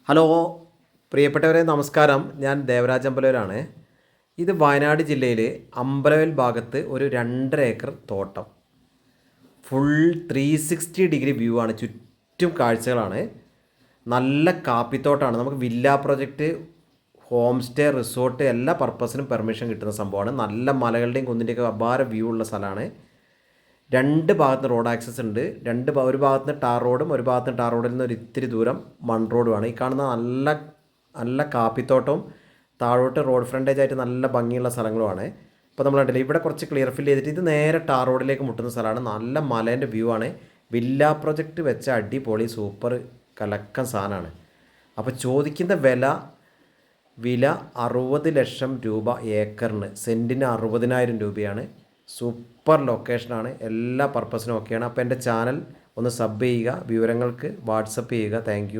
Hello പ്രിയപ്പെട്ടവരെ നമസ്കാരം. ഞാൻ ദേവരാജ് അമ്പലവരാണ്. ഇത് വയനാട് ജില്ലയിൽ അമ്പലവയൽ ഭാഗത്ത് ഒരു 2.5 ഏക്കർ തോട്ടം. ഫുൾ 360 ഡിഗ്രി വ്യൂ ആണ്, ചുറ്റും കാഴ്ചകളാണ്. നല്ല കാപ്പിത്തോട്ടമാണ്. നമുക്ക് villa project, home stay, resort എല്ലാ പർപ്പസിനും പെർമിഷൻ കിട്ടുന്ന സംഭവമാണ്. നല്ല മലകളുടെയും കുന്നിൻ്റെയൊക്കെ അപാര വ്യൂ ഉള്ള സ്ഥലമാണ്. 2 ഭാഗത്ത് റോഡ് ആക്സസ് ഉണ്ട്. ഒരു ഭാഗത്ത് നിന്ന് ടാർ റോഡും ഒരു ഭാഗത്ത് നിന്ന് ടാർ റോഡിൽ നിന്ന് ഒരു ഇത്തിരി ദൂരം മൺ റോഡുമാണ്. ഈ കാണുന്ന നല്ല നല്ല കാപ്പിത്തോട്ടവും താഴോട്ട് റോഡ് ഫ്രണ്ടേജ് ആയിട്ട് നല്ല ഭംഗിയുള്ള സ്ഥലങ്ങളുമാണ്. ഇപ്പോൾ നമ്മൾ കണ്ടില്ല, ഇവിടെ കുറച്ച് ക്ലിയർ ഫിൽ ചെയ്തിട്ട് ഇത് നേരെ ടാർ റോഡിലേക്ക് മുട്ടുന്ന സ്ഥലമാണ്. നല്ല മലേൻ്റെ വ്യൂ ആണ്. വില്ല പ്രൊജക്റ്റ് വെച്ച അടിപൊളി സൂപ്പർ കലക്കൻ സാധനമാണ്. അപ്പോൾ ചോദിക്കുന്ന വില 60 ലക്ഷം രൂപ ഏക്കറിന്. സെൻറ്റിന് 60,000 രൂപയാണ്. സൂപ്പർ ലൊക്കേഷനാണ്, എല്ലാ പർപ്പസിനും ഓക്കെയാണ്. അപ്പോൾ എൻ്റെ ചാനൽ ഒന്ന് സബ് ചെയ്യുക, വിവരങ്ങൾക്ക് വാട്സപ്പ് ചെയ്യുക. താങ്ക്